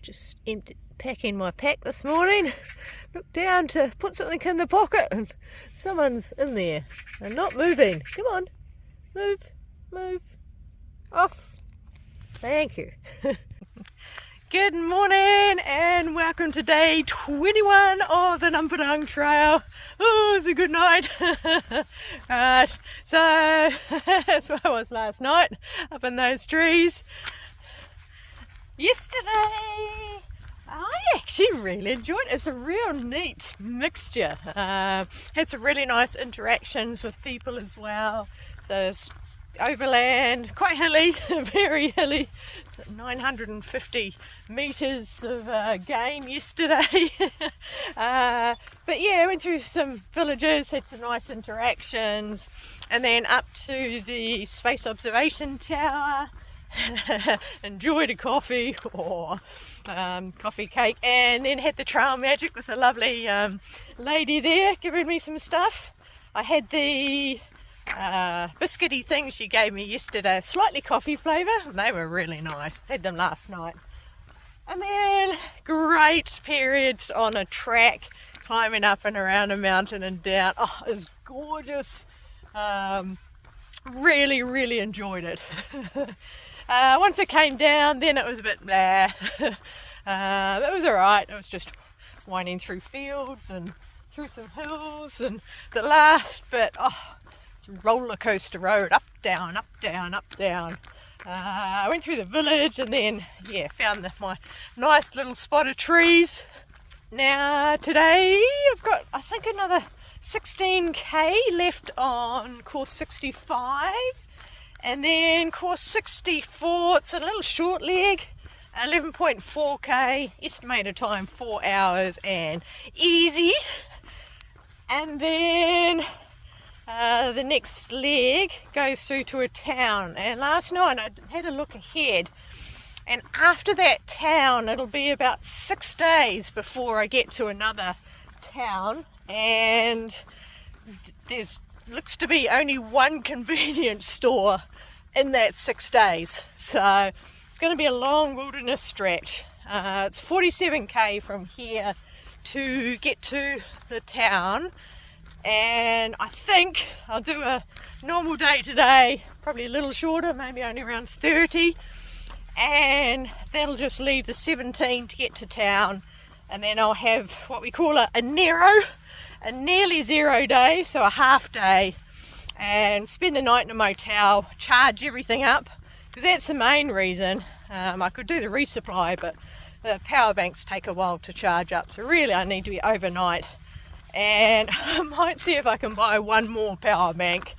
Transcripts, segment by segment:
Just packing my pack this morning. Looked down to put something in the pocket and someone's in there and not moving. Come on, move, off. Thank you. Good morning and welcome to day 21 of the Namparang trail. Oh, it's a good night. Right, so that's where I was last night, up in those trees. Yesterday, I actually really enjoyed it. It's a real neat mixture. Had some really nice interactions with people as well. So it's overland, quite hilly, very hilly. 950 metres of gain yesterday. But yeah, went through some villages, had some nice interactions, and then up to the space observation tower. Enjoyed a coffee or coffee cake, and then had the trail magic with a lovely lady there giving me some stuff. I had the biscuity things she gave me yesterday, slightly coffee flavour. They were really nice. Had them last night. And then great periods on a track, climbing up and around a mountain and down. Oh, it was gorgeous. Really enjoyed it. Once it came down, then it was a bit blah. It was alright. It was just winding through fields and through some hills, and the last bit, it's a roller coaster road, up, down, up, down, up, down. I went through the village and then, found my nice little spot of trees. Now today I've got, I think, another 16k left on course 65. And then course 64, it's a little short leg, 11.4k, estimated time 4 hours and easy. And then the next leg goes through to a town. And last night I had a look ahead, and after that town it'll be about 6 days before I get to another town, and there's looks to be only one convenience store in that 6 days, so it's going to be a long wilderness stretch. It's 47k from here to get to the town, and I think I'll do a normal day today, probably a little shorter, maybe only around 30, and that'll just leave the 17 to get to town. And then I'll have what we call a nearly 0 day, so a half day, and spend the night in a motel, charge everything up, because that's the main reason. I could do the resupply, but the power banks take a while to charge up, so really I need to be overnight. And I might see if I can buy one more power bank.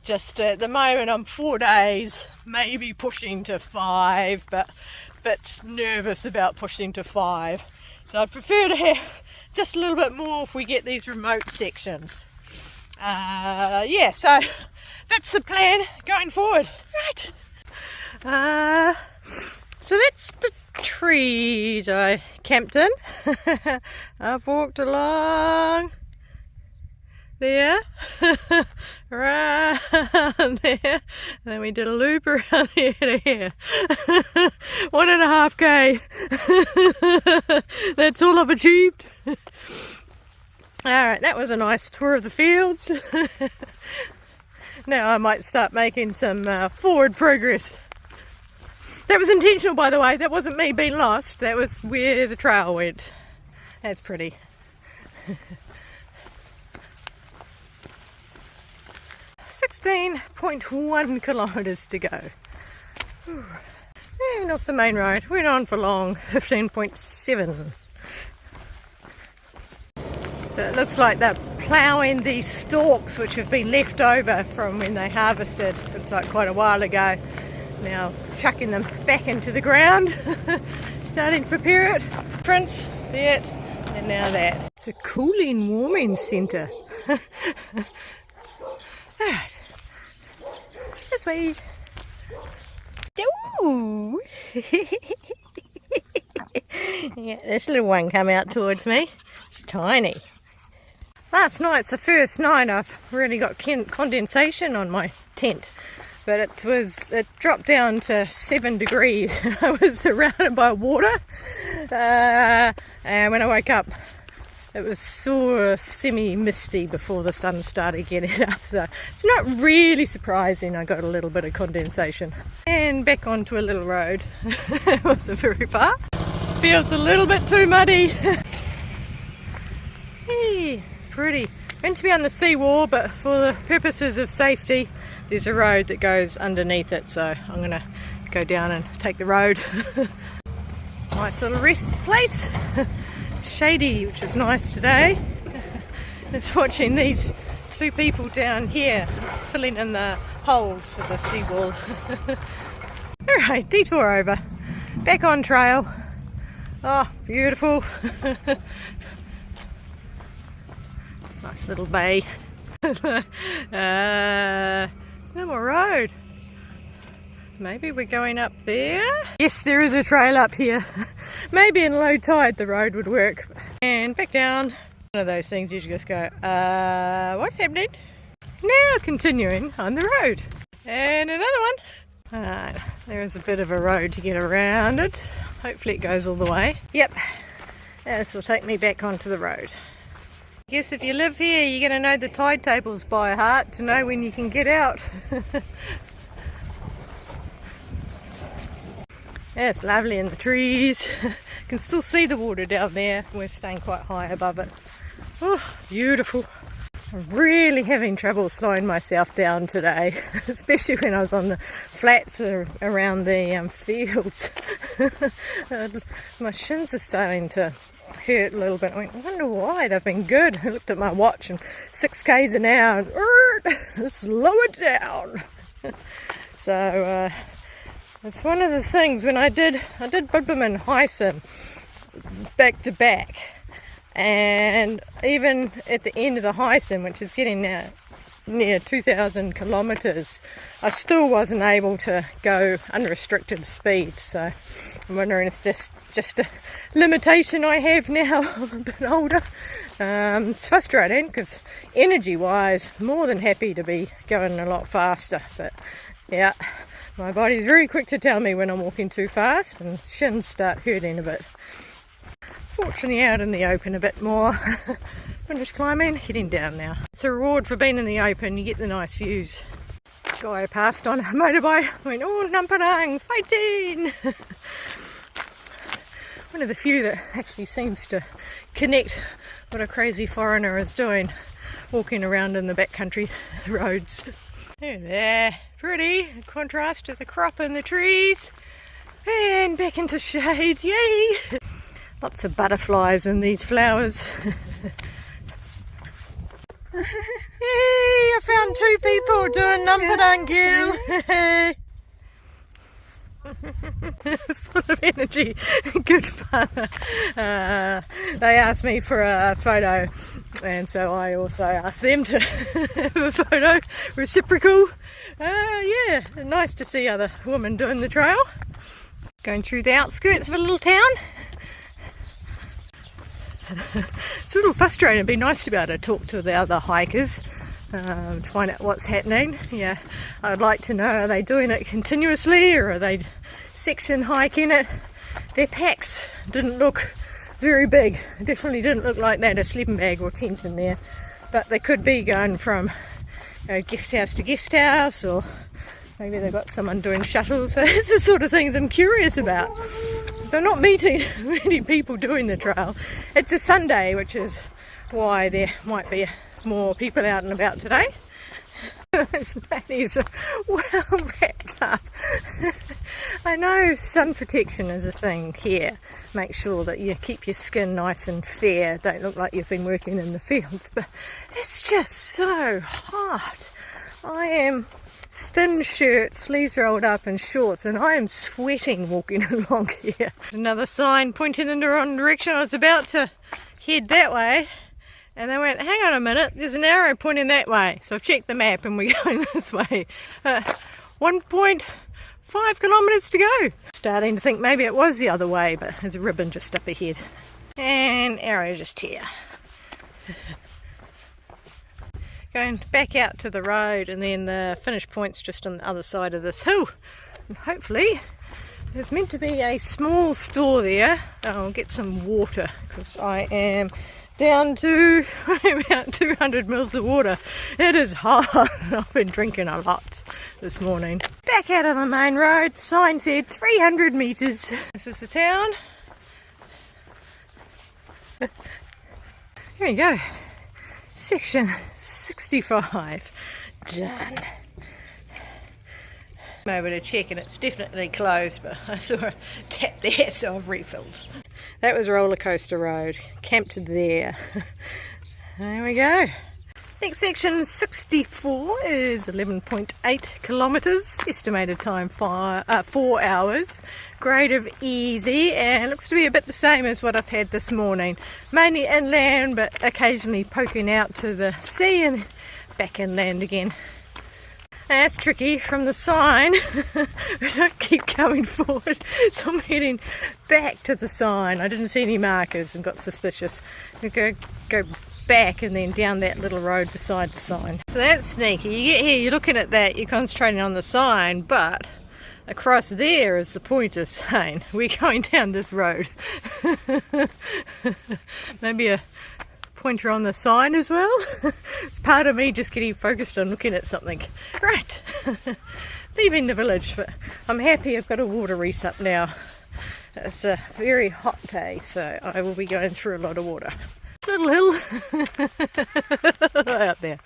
Just at the moment I'm 4 days, maybe pushing to 5, but nervous about pushing to 5. So I prefer to have just a little bit more if we get these remote sections. So that's the plan going forward. Right. So that's the trees I camped in. I've walked along there, around there, and then we did a loop around here to here. 1.5k. That's all I've achieved. Alright, that was a nice tour of the fields. Now I might start making some forward progress. That was intentional, by the way. That wasn't me being lost. That was where the trail went. That's pretty. 16.1 kilometres to go. And off the main road. Went on for long. 15.7. So it looks like they're ploughing these stalks which have been left over from when they harvested. Looks like quite a while ago. Now chucking them back into the ground. Starting to prepare it. Prints, that, and now that. It's a cooling, warming centre. Alright. This way. Ooh. Yeah, this little one come out towards me. It's tiny. Last night's the first night I've really got condensation on my tent. but it dropped down to 7 degrees. I was surrounded by water, and when I woke up it was sort of semi-misty before the sun started getting up, so it's not really surprising I got a little bit of condensation. And back onto a little road. It wasn't very far. Feels a little bit too muddy. Hey, it's pretty. Meant to be on the seawall, but for the purposes of safety there's a road that goes underneath it, so I'm gonna go down and take the road. Nice little rest place. Shady, which is nice today. It's watching these two people down here filling in the holes for the seawall. Alright, detour over. Back on trail. Oh, beautiful. Nice little bay. There's no more road. Maybe we're going up there? Yes, there is a trail up here. Maybe in low tide the road would work. And back down. One of those things you just go, what's happening? Now continuing on the road. And another one. There is a bit of a road to get around it. Hopefully it goes all the way. Yep, this will take me back onto the road. I guess if you live here you're going to know the tide tables by heart to know when you can get out. Yeah, it's lovely in the trees. You can still see the water down there. We're staying quite high above it. Oh, beautiful. I'm really having trouble slowing myself down today, especially when I was on the flats around the fields. My shins are starting to hurt a little bit. I wonder why. They've been good. I looked at my watch and 6 k's an hour. Slow it down. So it's one of the things when I did Budbam and Hyson back to back, and even at the end of the Hyson, which is getting now near 2,000 kilometres, I still wasn't able to go unrestricted speed. So I'm wondering if it's just a limitation I have now. I'm a bit older. It's frustrating because energy wise more than happy to be going a lot faster, but yeah, my body's very quick to tell me when I'm walking too fast, and shins start hurting a bit. Fortunately out in the open a bit more. Finished climbing, heading down now. It's a reward for being in the open, you get the nice views. Guy passed on a motorbike, went, oh, Namparang, fighting! One of the few that actually seems to connect what a crazy foreigner is doing, walking around in the backcountry roads. There, pretty, contrast to the crop in the trees. And back into shade, yay! Lots of butterflies in these flowers. Hey, I found 2 people doing Namparang hill. Full of energy, good fun. They asked me for a photo, and so I also asked them to have a photo. Reciprocal. Yeah, nice to see other women doing the trail. Going through the outskirts of a little town. It's a little frustrating. It'd be nice to be able to talk to the other hikers to find out what's happening. Yeah, I'd like to know, are they doing it continuously or are they section hiking it? Their packs didn't look very big. It definitely didn't look like they had a sleeping bag or tent in there, but they could be going from guest house to guest house, or maybe they've got someone doing shuttles. So it's the sort of things I'm curious about. So I'm not meeting many people doing the trail. It's a Sunday, which is why there might be more people out and about today. That is well wrapped up. I know sun protection is a thing here. Make sure that you keep your skin nice and fair. Don't look like you've been working in the fields. But it's just so hot. I am thin shirt, sleeves rolled up and shorts, and I am sweating walking along here. Another sign pointing in the wrong direction. I was about to head that way and they went, hang on a minute, there's an arrow pointing that way. So I've checked the map and we're going this way. 1.5 kilometres to go. Starting to think maybe it was the other way, but there's a ribbon just up ahead. And arrow just here. going back out to the road, and then the finish point's just on the other side of this hill. And hopefully there's meant to be a small store there. I'll get some water because I am down to about 200 mils of water. It is hot. I've been drinking a lot this morning. Back out on the main road. The sign said 300 metres. This is the town. There you go. Section 65. Done. I'm over to check and it's definitely closed, but I saw a tap there, so I've refilled. That was Roller Coaster Road. Camped there. There we go. Next section, 64, is 11.8 kilometres. Estimated time 4 hours. Grade of easy, and looks to be a bit the same as what I've had this morning. Mainly inland, but occasionally poking out to the sea and back inland again. That's tricky from the sign. I don't keep going forward, so I'm heading back to the sign. I didn't see any markers and got suspicious. I go back and then down that little road beside the sign. So that's sneaky. You get here, you're looking at that, you're concentrating on the sign, but across there is the pointer saying we're going down this road. Maybe a pointer on the sign as well. It's part of me just getting focused on looking at something. Right, leaving the village, but I'm happy I've got a water resup now. It's a very hot day, so I will be going through a lot of water. Little hill out there.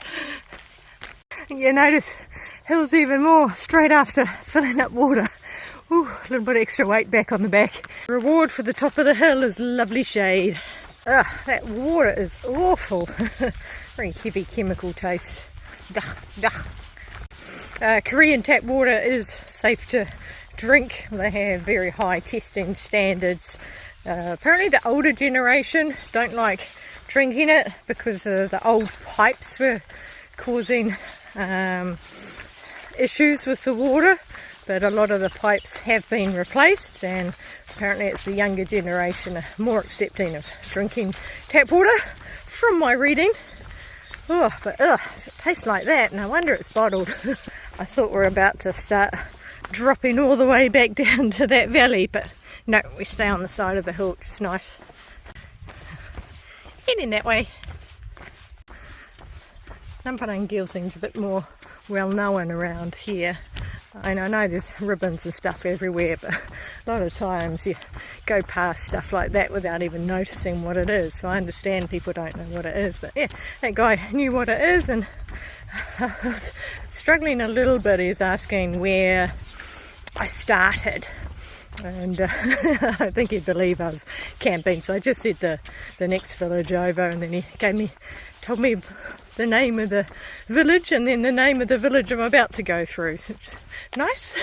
You notice hills even more straight after filling up water. Ooh, a little bit of extra weight back on the back. Reward for the top of the hill is lovely shade. That water is awful. Very heavy chemical taste. Korean tap water is safe to drink. They have very high testing standards. Apparently the older generation don't like drinking it because the old pipes were causing issues with the water, but a lot of the pipes have been replaced, and apparently it's the younger generation more accepting of drinking tap water from my reading. But if it tastes like that, no wonder it's bottled. I thought we were about to start dropping all the way back down to that valley, but no, we stay on the side of the hill, which is nice. Heading that way. Namparang Gilsing's a bit more well known around here. And I know there's ribbons and stuff everywhere, but a lot of times you go past stuff like that without even noticing what it is. So I understand people don't know what it is, but yeah, that guy knew what it is, and I was struggling a little bit. He's asking where I started. And I think he'd believe I was camping, so I just said the next village over, and then he told me the name of the village and then the name of the village I'm about to go through, which is nice.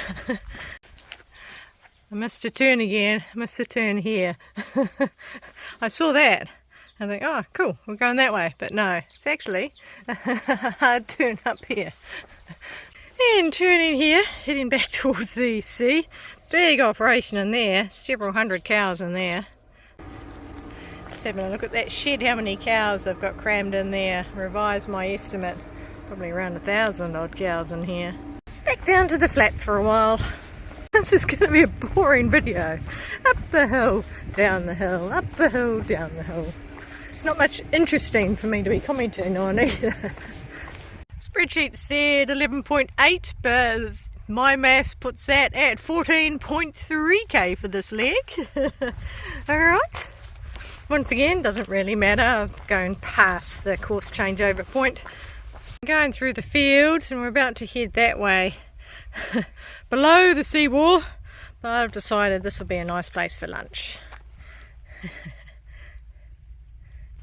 I missed a turn again, missed a turn here. I saw that. I think, oh cool, we're going that way, but no, it's actually a hard turn up here. And turning here, heading back towards the sea. Big operation in there, several hundred cows in there. Just having a look at that shed, how many cows they've got crammed in there. Revise my estimate, probably around 1,000 odd cows in here. Back down to the flat for a while. This is going to be a boring video. Up the hill, down the hill, up the hill, down the hill. It's not much interesting for me to be commenting on either. Spreadsheet said 11.8, but my maths puts that at 14.3k for this leg. Alright. Once again, doesn't really matter. I'm going past the course changeover point. I'm going through the fields and we're about to head that way. Below the seawall, but I've decided this will be a nice place for lunch.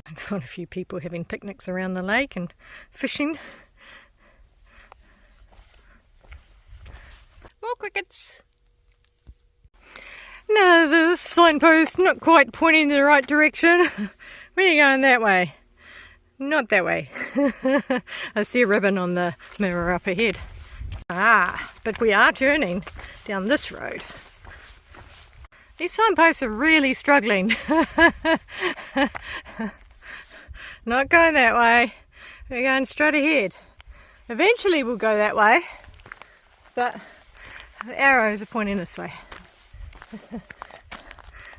I've got a few people having picnics around the lake and fishing. More crickets. No, the signpost not quite pointing in the right direction. Where are you going that way? Not that way. I see a ribbon on the mirror up ahead. But we are turning down this road. These signposts are really struggling. Not going that way. We're going straight ahead. Eventually we'll go that way, but the arrows are pointing this way.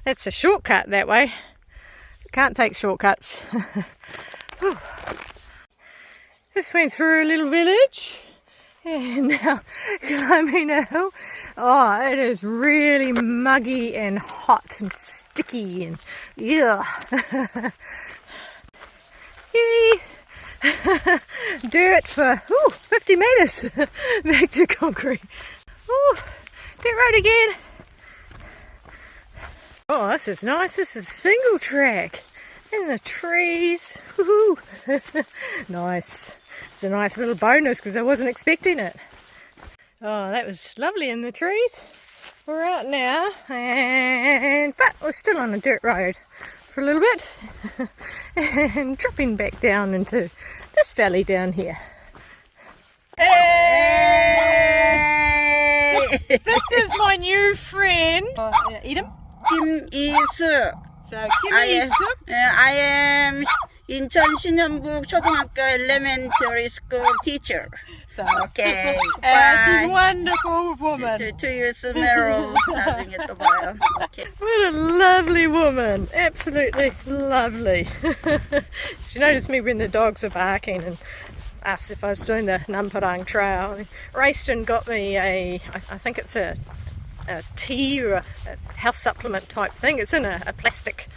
That's a shortcut that way. Can't take shortcuts. Just went through a little village and now climbing a hill. Oh, it is really muggy and hot and sticky and yeah. Dirt for 50 metres back to concrete. Ooh, dirt road again. Oh, this is nice. This is single track in the trees. Woohoo! Nice. It's a nice little bonus because I wasn't expecting it. Oh, that was lovely in the trees. We're out now, but we're still on a dirt road for a little bit and dropping back down into this valley down here. Hey! This is my new friend. Eat him? Kim Is-suk. So Kim Is-suk. I am 인천 신현북 초등학교 elementary school teacher. So, Okay, she's a bye. wonderful woman. To you tomorrow. 나중에 또 봐요. Okay. What a lovely woman. Absolutely lovely. She noticed me when the dogs were barking and asked if I was doing the Namparang trail. Rayston got me I think it's a tea or a health supplement type thing. It's in a plastic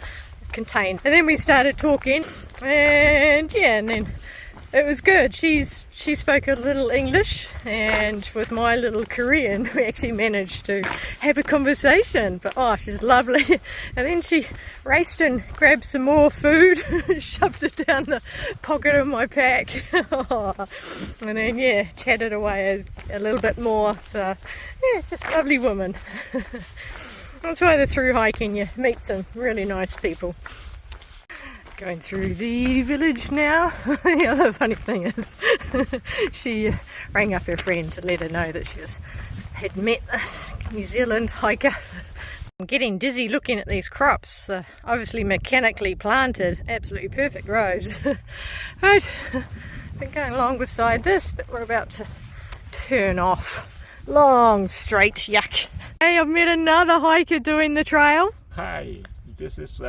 container. And then we started talking and yeah, and then it was good. She spoke a little English, and with my little Korean we actually managed to have a conversation. But oh, she's lovely. And then she raced and grabbed some more food, shoved it down the pocket of my pack. And then yeah, chatted away a little bit more. So yeah, just a lovely woman. That's why through hiking you meet some really nice people. Going through the village now. The other funny thing is she rang up her friend to let her know that she had met this New Zealand hiker. I'm getting dizzy looking at these crops, obviously mechanically planted, absolutely perfect rows. Right, been going along beside this, but we're about to turn off. Long straight yuck. Hey, I've met another hiker doing the trail. Hi, this is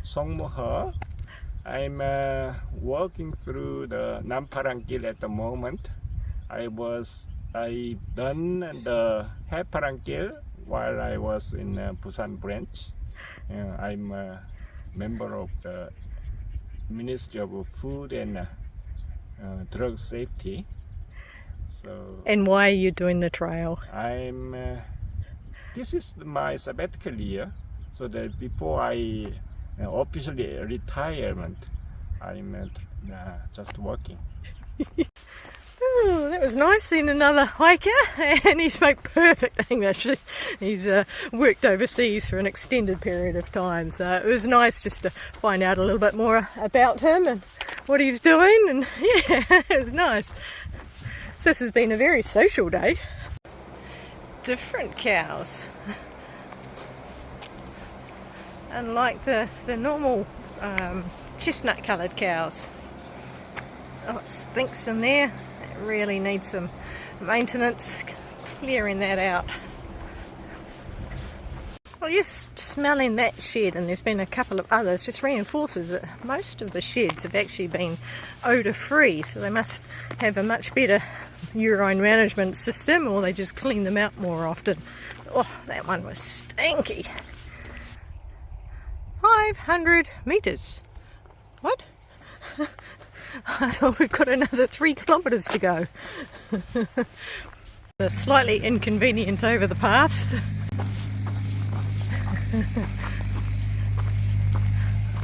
Songmo. I'm walking through the Namparang Gil at the moment. I done the Haparang Gil while I was in Busan branch. I'm a member of the Ministry of Food and Drug Safety. So. And why are you doing the trail? This is my sabbatical year, so that before I officially retirement, I'm just working. Oh, that was nice seeing another hiker, and he spoke perfect English. He's worked overseas for an extended period of time, so it was nice just to find out a little bit more about him and what he was doing, and yeah, it was nice. So this has been a very social day. Different cows. Unlike the normal chestnut coloured cows. Oh, it stinks in there. It really needs some maintenance, clearing that out. Well, just smelling that shed, and there's been a couple of others, just reinforces that most of the sheds have actually been odour free, so they must have a much better urine management system, or they just clean them out more often. Oh, that one was stinky. 500 metres. What? I thought we've got another 3 kilometres to go. Slightly inconvenient over the path.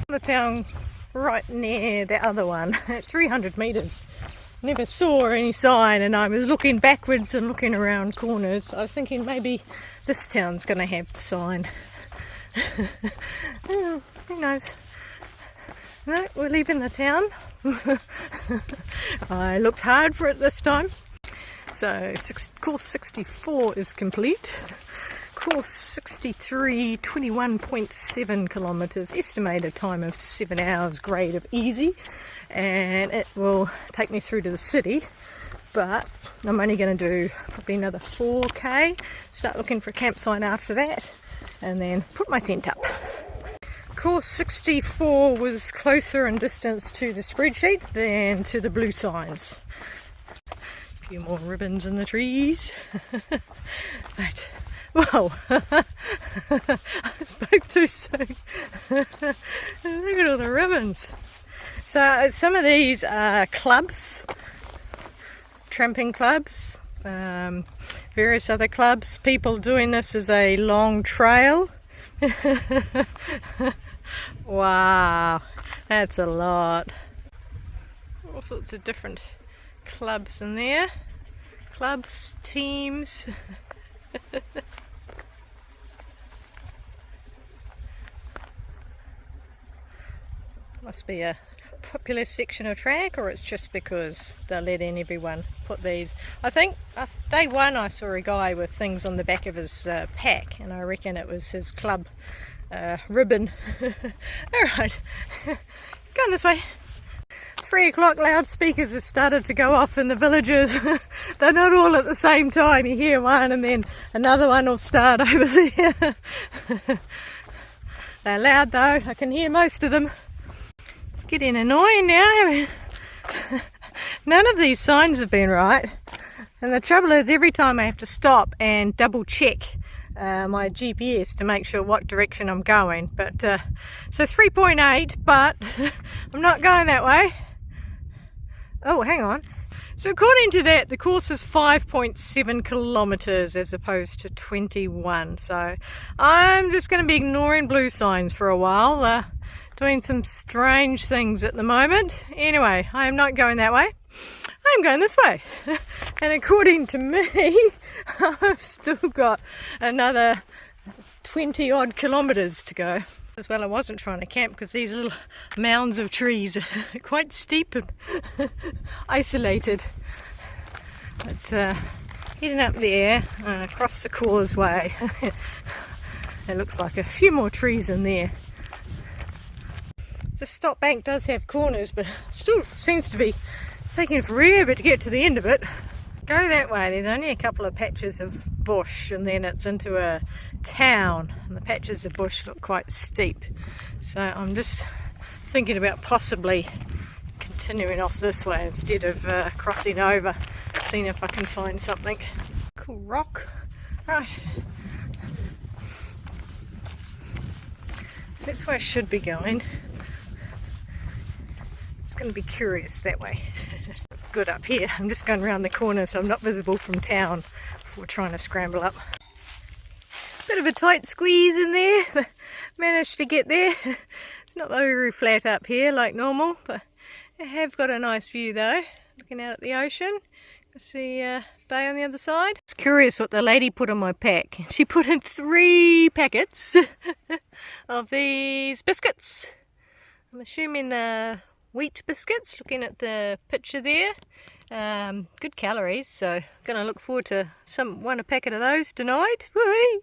The town right near the other one at 300 metres. Never saw any sign, and I was looking backwards and looking around corners. I was thinking maybe this town's going to have the sign. Oh, who knows? No, we're leaving the town. I looked hard for it this time. So course 64 is complete. Course 63, 21.7 kilometres, estimated time of 7 hours, grade of easy. and it will take me through to the city, but I'm only going to do probably another 4k, start looking for a campsite after that, and then put my tent up. Course 64 was closer in distance to the spreadsheet than to the blue signs. A few more ribbons in the trees. But, whoa, I spoke too soon. Look at all the ribbons. So some of these are clubs, tramping clubs, various other clubs, people doing this as a long trail. Wow, that's a lot. All sorts of different clubs in there. Clubs, teams. Must be a popular section of track, or it's just because they're letting everyone put these. I think day one I saw a guy with things on the back of his pack, and I reckon it was his club ribbon. Alright, going this way. 3 o'clock loudspeakers have started to go off in the villages. They're not all at the same time. You hear one and then another one will start over there. They're loud though, I can hear most of them. It's getting annoying now. None of these signs have been right, and the trouble is every time I have to stop and double check my GPS to make sure what direction I'm going. But so 3.8, but I'm not going that way. Oh, hang on. So according to that, the course is 5.7 kilometres as opposed to 21. So I'm just going to be ignoring blue signs for a while. Doing some strange things at the moment. Anyway, I am not going that way. I'm going this way. And according to me, I've still got another 20 odd kilometres to go. As well, I wasn't trying to camp because these little mounds of trees are quite steep and isolated. But heading up there, across the causeway, it looks like a few more trees in there. The stop bank does have corners, but still seems to be taking forever to get to the end of it. Go that way, there's only a couple of patches of bush and then it's into a town, and the patches of bush look quite steep. So I'm just thinking about possibly continuing off this way instead of crossing over, seeing if I can find something. Cool rock. Right. So that's where I should be going. It's going to be curious that way. Good up here. I'm just going around the corner so I'm not visible from town before trying to scramble up. Bit of a tight squeeze in there, but managed to get there. It's not very flat up here like normal, but I have got a nice view though, looking out at the ocean. I see bay on the other side. It's curious what the lady put on my pack. She put in 3 packets of these biscuits. I'm assuming wheat biscuits, looking at the picture there. Good calories, so gonna look forward to one a packet of those tonight. Woo-hoo!